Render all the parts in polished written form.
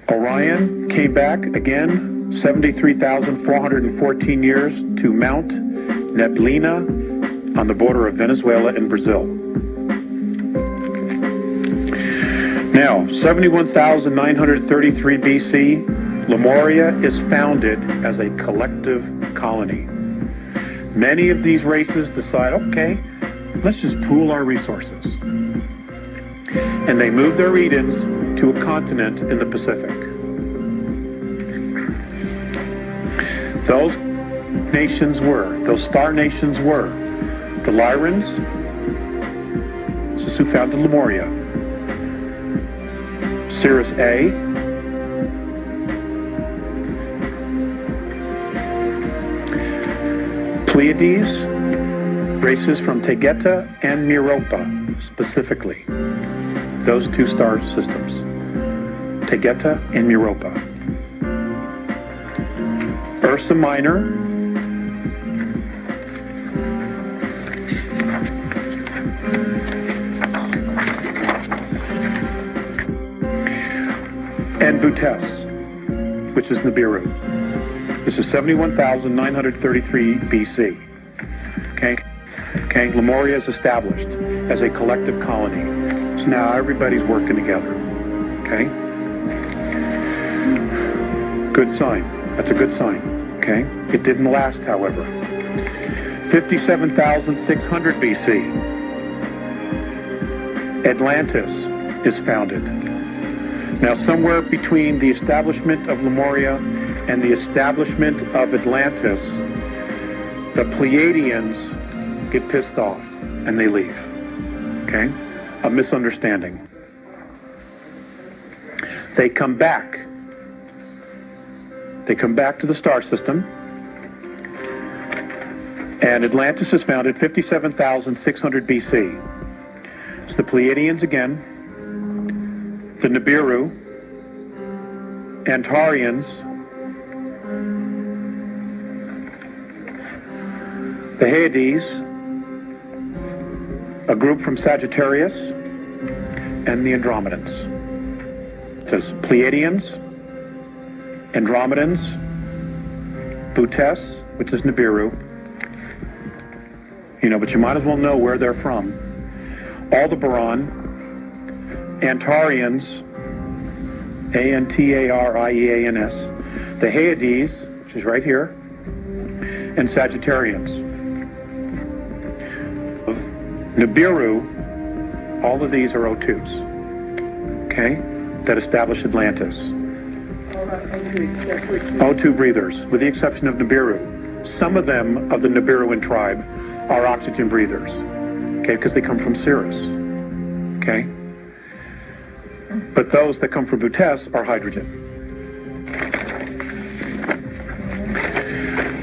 Orion came back again 73,414 years to Mount Neblina on the border of Venezuela and Brazil. Now, 71,933 BC, Lemuria is founded as a collective colony. Many of these races decide, okay, let's just pool our resources. And they move their Edens to a continent in the Pacific. Those star nations were the Lyrans, this is who founded Lemuria, Sirius A, Pleiades, races from Tegeta and Meropa, specifically. Those two star systems, Tegeta and Meropa. Ursa Minor, and Butes, which is Nibiru. This is 71,933 BC. Okay, Lemuria is established as a collective colony. So now everybody's working together. Okay? Good sign. That's a good sign. Okay? It didn't last, however. 57,600 BC. Atlantis is founded. Now, somewhere between the establishment of Lemuria and the establishment of Atlantis, the Pleiadians get pissed off and they leave. Okay? A misunderstanding. They come back. They come back to the star system. And Atlantis is founded 57,600 BC. It's the Pleiadians again, the Nibiru, Antarians, the Hyades, a group from Sagittarius, and the Andromedans. It says Pleiadians, Andromedans, Butes, which is Nibiru. But you might as well know where they're from. Aldebaran, Antarians, Antarieans, the Hyades, which is right here, and Sagittarians. Of Nibiru, all of these are O2s, okay, that establish Atlantis. O2 breathers, with the exception of Nibiru. Some of them of the Nibiruan tribe are oxygen breathers, okay, because they come from Sirius, okay? But those that come from Butes are hydrogen.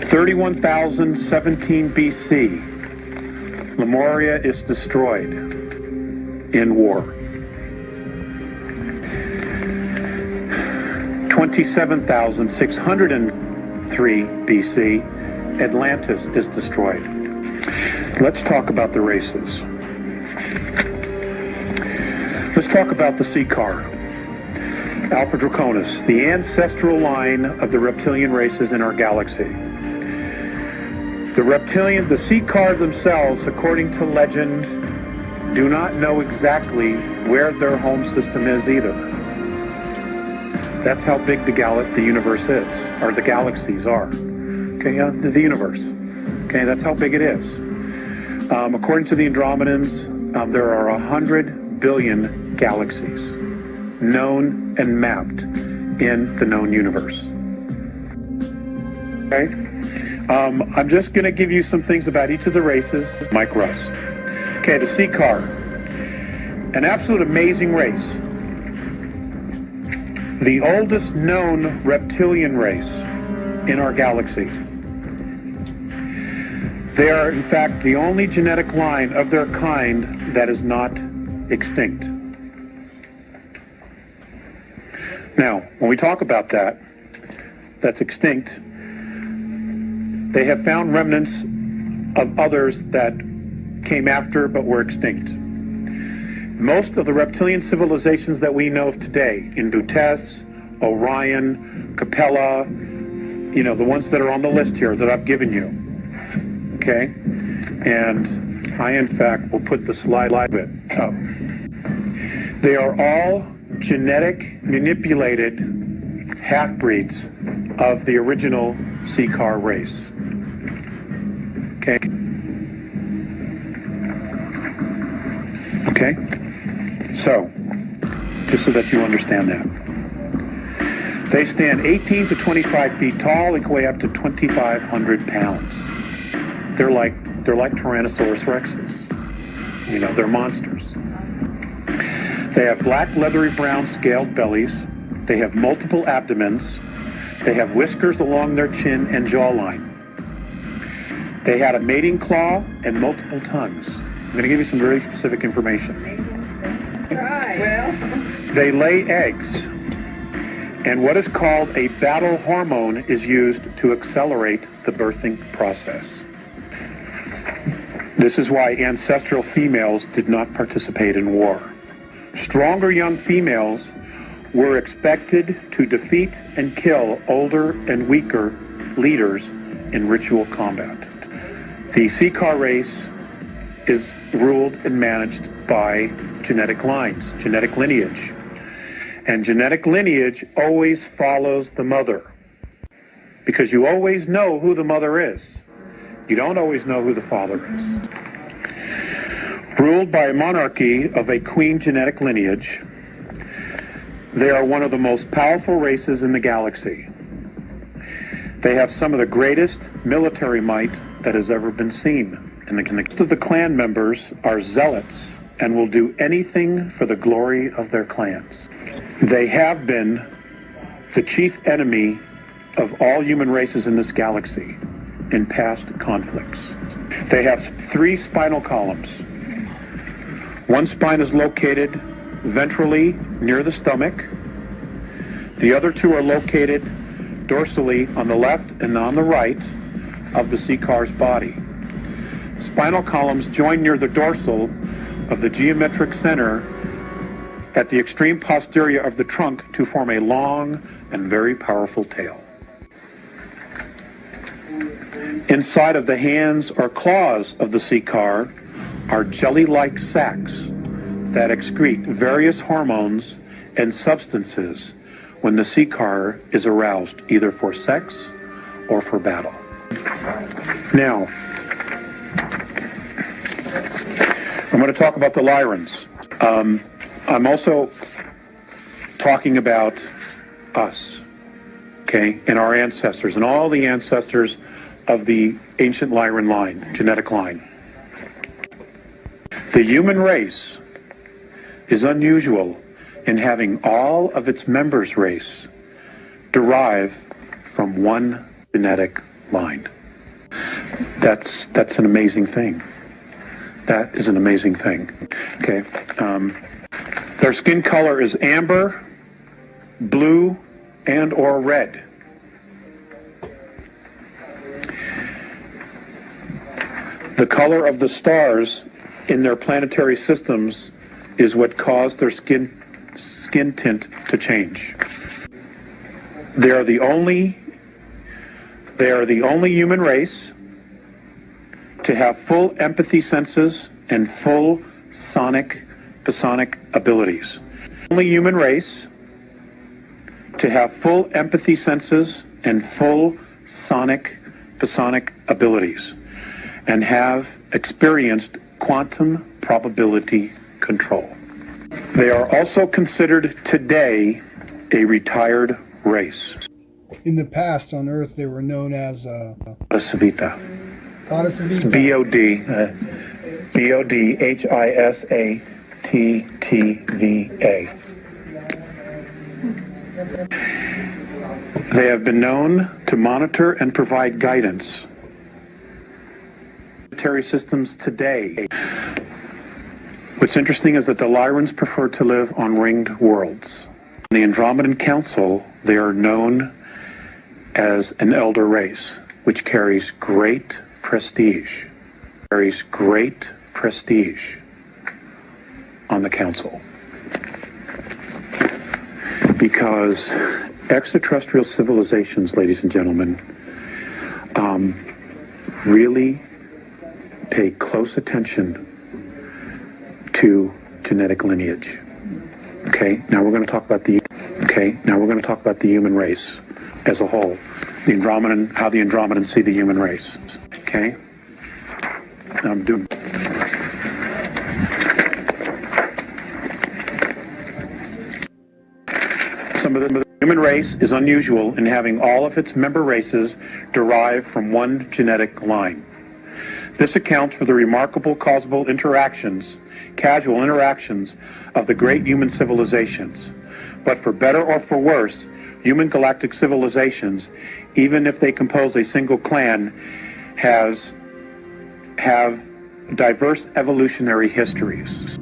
31,017 BC, Lemuria is destroyed in war. 27,603 BC, Atlantis is destroyed. Let's talk about the races. Let's talk about the sea car, Alpha Draconis, the ancestral line of the reptilian races in our galaxy. The sea car themselves, according to legend, do not know exactly where their home system is either. That's how big the universe is, or the galaxies are. Okay, the universe. Okay, that's how big it is. According to the Andromedans, there are 100 billion galaxies known and mapped in the known universe. Okay? I'm just going to give you some things about each of the races. Mike Russ. Okay, the sea car. An absolute amazing race. The oldest known reptilian race in our galaxy. They are, in fact, the only genetic line of their kind that is not extinct. Now, when we talk about that's extinct, they have found remnants of others that came after but were extinct. Most of the reptilian civilizations that we know of today, in Butes, Orion, Capella, the ones that are on the list here that I've given you. Okay? And I, in fact, will put the slide up. They are all genetic manipulated half-breeds of the original C-car race. Okay? Okay? So, just so that you understand that. They stand 18 to 25 feet tall. They weigh up to 2,500 pounds. They're like Tyrannosaurus Rexes. They're monsters. They have black, leathery brown scaled bellies. They have multiple abdomens. They have whiskers along their chin and jawline. They had a mating claw and multiple tongues. I'm going to give you some very specific information. Right. Well. They lay eggs, and what is called a battle hormone is used to accelerate the birthing process. This is why ancestral females did not participate in war. Stronger young females were expected to defeat and kill older and weaker leaders in ritual combat. The C-car race is ruled and managed by genetic lines, genetic lineage. And genetic lineage always follows the mother, because you always know who the mother is. You don't always know who the father is. Ruled by a monarchy of a queen genetic lineage, they are one of the most powerful races in the galaxy. They have some of the greatest military might that has ever been seen. And the rest of the clan members are zealots and will do anything for the glory of their clans. They have been the chief enemy of all human races in this galaxy in past conflicts. They have 3 spinal columns. One spine is located ventrally near the stomach. The other 2 are located dorsally on the left and on the right of the C-car's body. Spinal columns join near the dorsal of the geometric center at the extreme posterior of the trunk to form a long and very powerful tail. Inside of the hands or claws of the C-car are jelly-like sacs that excrete various hormones and substances when the C-car is aroused, either for sex or for battle. Now, I'm going to talk about the Lyrans. I'm also talking about us, okay, and our ancestors, and all the ancestors of the ancient Lyran line, genetic line. The human race is unusual in having all of its members' race derive from one genetic line. That's an amazing thing. That is an amazing thing. Okay. Their skin color is amber, blue, and or red. The color of the stars in their planetary systems is what caused their skin tint to change. They are the only human race to have full empathy senses and full psionic abilities. Only human race to have full empathy senses and full psionic abilities and have experienced quantum probability control. They are also considered today a retired race. In the past on Earth, they were known as Bodhisavita. Bodhisavita. Bodhisattva. They have been known to monitor and provide guidance. Planetary systems today. What's interesting is that the Lyrans prefer to live on ringed worlds. In the Andromedan Council, they are known as an elder race, which carries great prestige. On the council. Because extraterrestrial civilizations, ladies and gentlemen, really pay close attention to genetic lineage. Okay, now we're going to talk about the human race as a whole. The Andromedan, how the Andromedans see the human race. Okay, I'm doing. Some of the human race is unusual in having all of its member races derived from one genetic line. This accounts for the remarkable casual interactions of the great human civilizations. But for better or for worse, human galactic civilizations, even if they compose a single clan, have diverse evolutionary histories.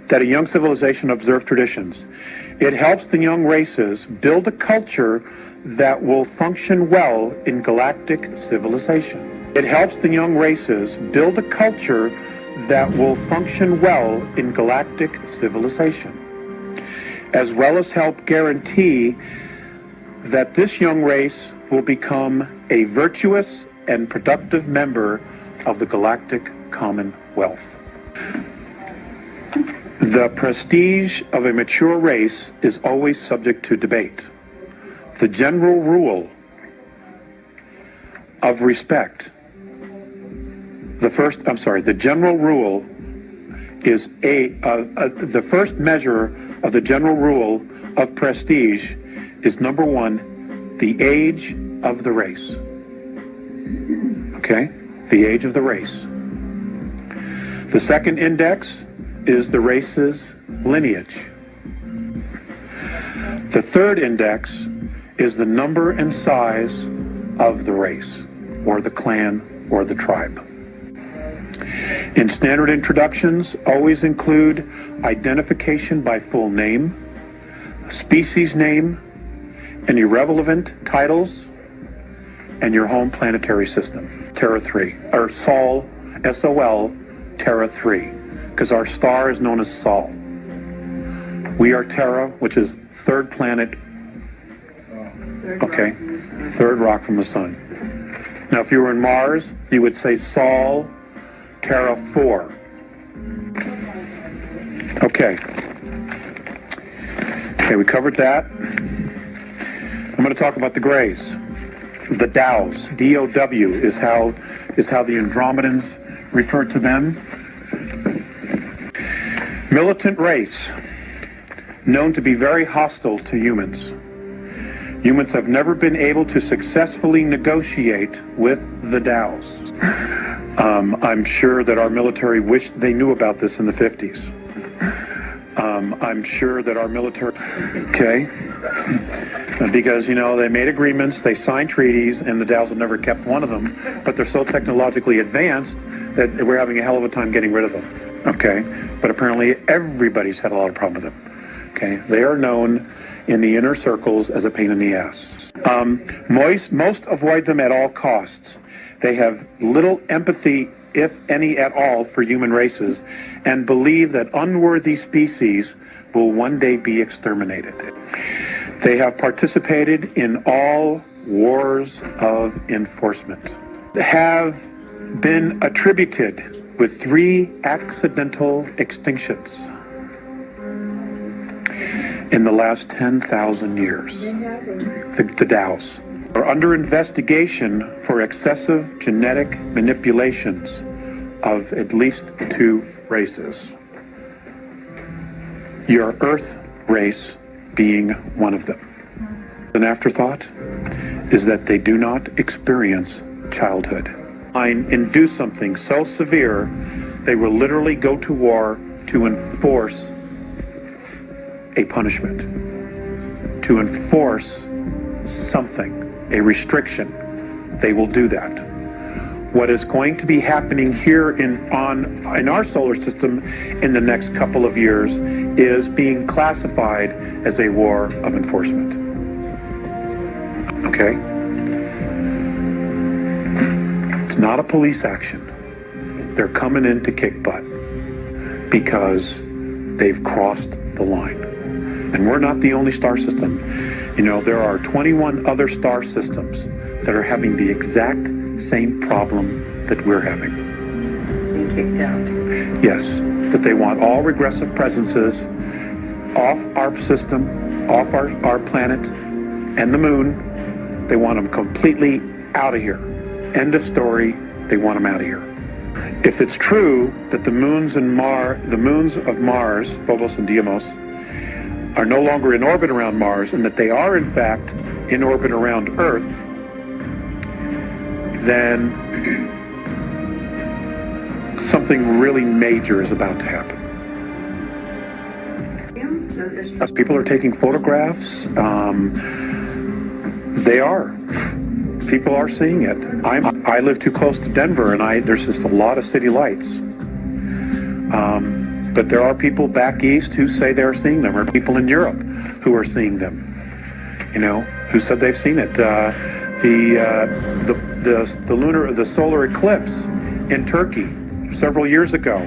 That a young civilization observe traditions. It helps the young races build a culture that will function well in galactic civilization. It helps the young races build a culture that will function well in galactic civilization, as well as help guarantee that this young race will become a virtuous and productive member of the galactic commonwealth. The prestige of a mature race is always subject to debate. The general rule of respect, the general rule is the first measure of the general rule of prestige is number one, the age of the race. Okay? The age of the race. The second index is the race's lineage. The third index is the number and size of the race, or the clan, or the tribe. In standard introductions, always include identification by full name, species name, and irrelevant titles, and your home planetary system. Terra 3, or Sol, S-O-L, Terra 3. Because our star is known as Sol. We are Terra, which is third planet. Okay, third rock from the sun. Now, if you were in Mars, you would say Sol, Terra 4. Okay, we covered that. I'm going to talk about the Greys, the Dows. D-O-W is how the Andromedans refer to them. Militant race, known to be very hostile to humans. Humans have never been able to successfully negotiate with the Dows. I'm sure that our military wished they knew about this in the 50s. I'm sure that our military... Okay. Because, they made agreements, they signed treaties, and the Dows have never kept one of them, but they're so technologically advanced that we're having a hell of a time getting rid of them. Okay, but apparently everybody's had a lot of problem with them. Okay, they are known in the inner circles as a pain in the ass. Most avoid them at all costs. They have little empathy, if any at all, for human races, and believe that unworthy species will one day be exterminated. They have participated in all wars of enforcement. They have been attributed with 3 accidental extinctions in the last 10,000 years. The Dows are under investigation for excessive genetic manipulations of at least 2 races. Your Earth race being one of them. An afterthought is that they do not experience childhood. And do something so severe, they will literally go to war to enforce a punishment, to enforce something, a restriction. They will do that. What is going to be happening here in our solar system in the next couple of years is being classified as a war of enforcement. Okay? Not a police action. They're coming in to kick butt because they've crossed the line. And we're not the only star system. You know, there are 21 other star systems that are having the exact same problem that we're having. Being kicked out. Yes, that they want all regressive presences off our system, off our planet and the moon. They want them completely out of here. End of story. They want them out of here. If it's true that the moons of Mars, Phobos and Deimos, are no longer in orbit around Mars, and that they are in fact in orbit around Earth, then something really major is about to happen. As people are taking photographs, they are. People are seeing it. I live too close to Denver, and there's just a lot of city lights. But there are people back east who say they're seeing them, or people in Europe who are seeing them. You know, who said they've seen it. The solar eclipse in Turkey several years ago.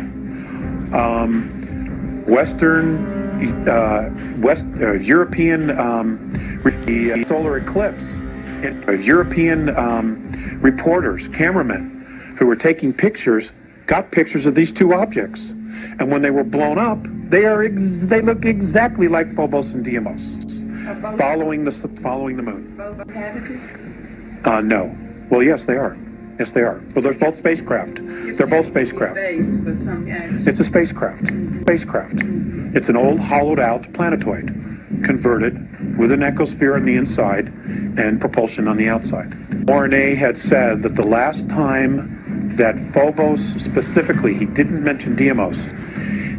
European solar eclipse. European reporters, cameramen who were taking pictures, got pictures of these two objects, and when they were blown up, they look exactly like Phobos and Deimos, following the moon. No. Well, yes, they are. Yes, they are. Well, they're both spacecraft. They're both spacecraft. It's a spacecraft. Spacecraft. It's an old hollowed-out planetoid, converted with an ecosphere on the inside and propulsion on the outside. RNA had said that the last time that Phobos, specifically, he didn't mention Deimos,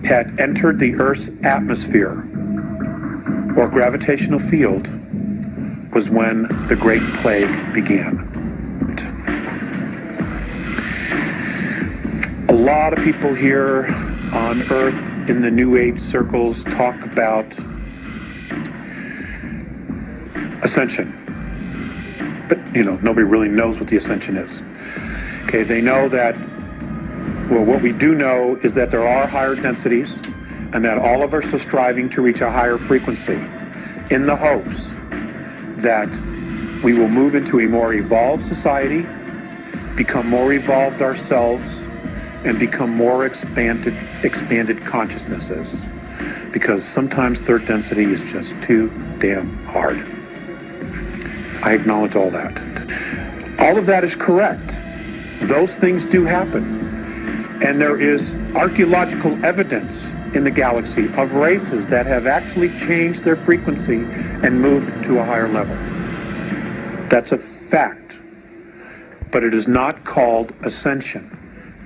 had entered the Earth's atmosphere or gravitational field was when the Great Plague began. A lot of people here on Earth in the New Age circles talk about ascension. But, you know, nobody really knows what the ascension is. Okay, they know that, well, what we do know is that there are higher densities and that all of us are striving to reach a higher frequency in the hopes that we will move into a more evolved society, become more evolved ourselves, and become more expanded consciousnesses. Because sometimes third density is just too damn hard. I acknowledge all that. All of that is correct. Those things do happen. And there is archaeological evidence in the galaxy of races that have actually changed their frequency and moved to a higher level. That's a fact. But it is not called ascension.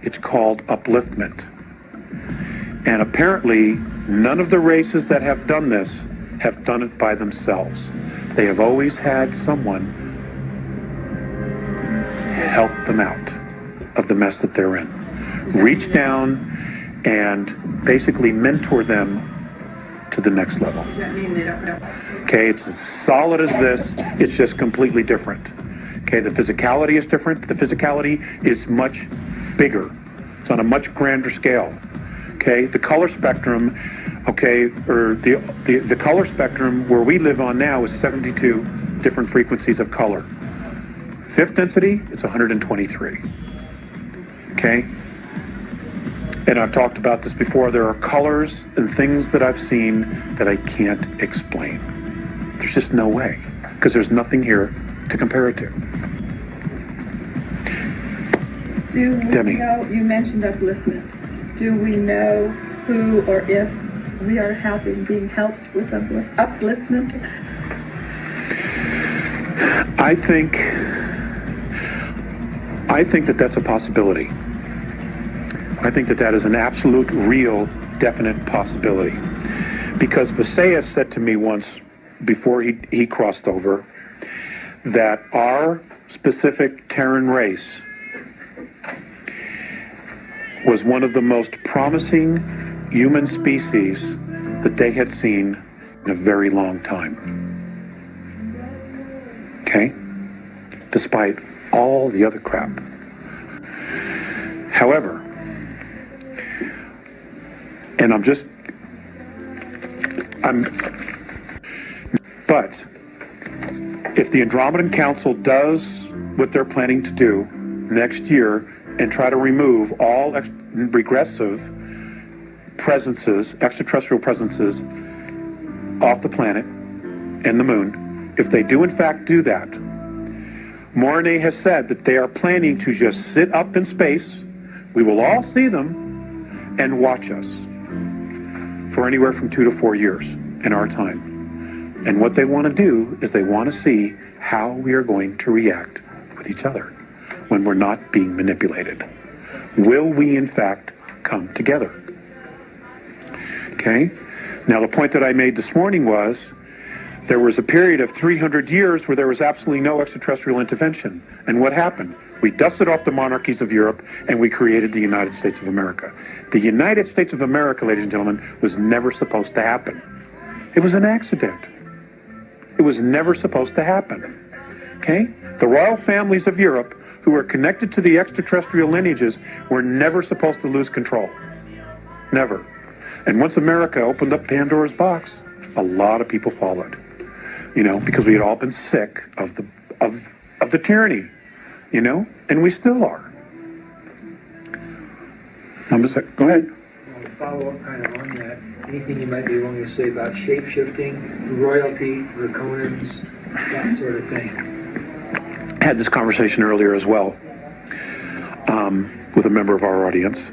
It's called upliftment. And apparently, none of the races that have done this have done it by themselves. They have always had someone help them out of the mess that they're in. Reach down and basically mentor them to the next level. Does that mean they don't know? Okay, it's as solid as this, it's just completely different. Okay, the physicality is different. The physicality is much bigger. It's on a much grander scale. Okay, the color spectrum, okay, or the color spectrum where we live on now is 72 different frequencies of color. Fifth density, it's 123. Okay? And I've talked about this before. There are colors and things that I've seen that I can't explain. There's just no way, because there's nothing here to compare it to. Do we Demi. know, you mentioned upliftment. Do we know who or if we are being helped with upliftment? I think that that's a possibility. I think that that is an absolute, real, definite possibility. Because Visayas said to me once, before he crossed over, that our specific Terran race was one of the most promising human species that they had seen in a very long time. Okay? Despite all the other crap. However, and But if the Andromedan Council does what they're planning to do next year and try to remove all regressive presences, extraterrestrial presences off the planet and the moon, if they do in fact do that, Mornay has said that they are planning to just sit up in space. We will all see them and watch us for anywhere from 2 to 4 years in our time. And what they want to do is they want to see how we are going to react with each other when we're not being manipulated. Will we in fact come together? Okay? Now the point that I made this morning was there was a period of 300 years where there was absolutely no extraterrestrial intervention. And what happened? We dusted off the monarchies of Europe and we created the United States of America. The United States of America, ladies and gentlemen, was never supposed to happen. It was an accident. It was never supposed to happen. Okay? The royal families of Europe, who were connected to the extraterrestrial lineages, were never supposed to lose control. Never. And once America opened up Pandora's box, a lot of people followed. You know, because we had all been sick of the tyranny, you know, and we still are. Go ahead. To follow up kind of on that, anything you might be willing to say about shape-shifting, royalty, draconians, that sort of thing? I had this conversation earlier as well with a member of our audience.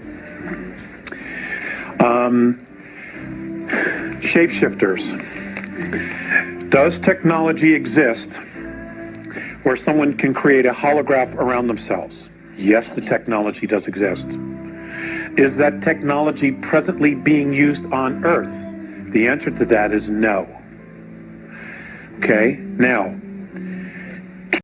Shapeshifters. Does technology exist where someone can create a holograph around themselves? Yes, the technology does exist. Is that technology presently being used on Earth? The answer to that is no. Okay, now,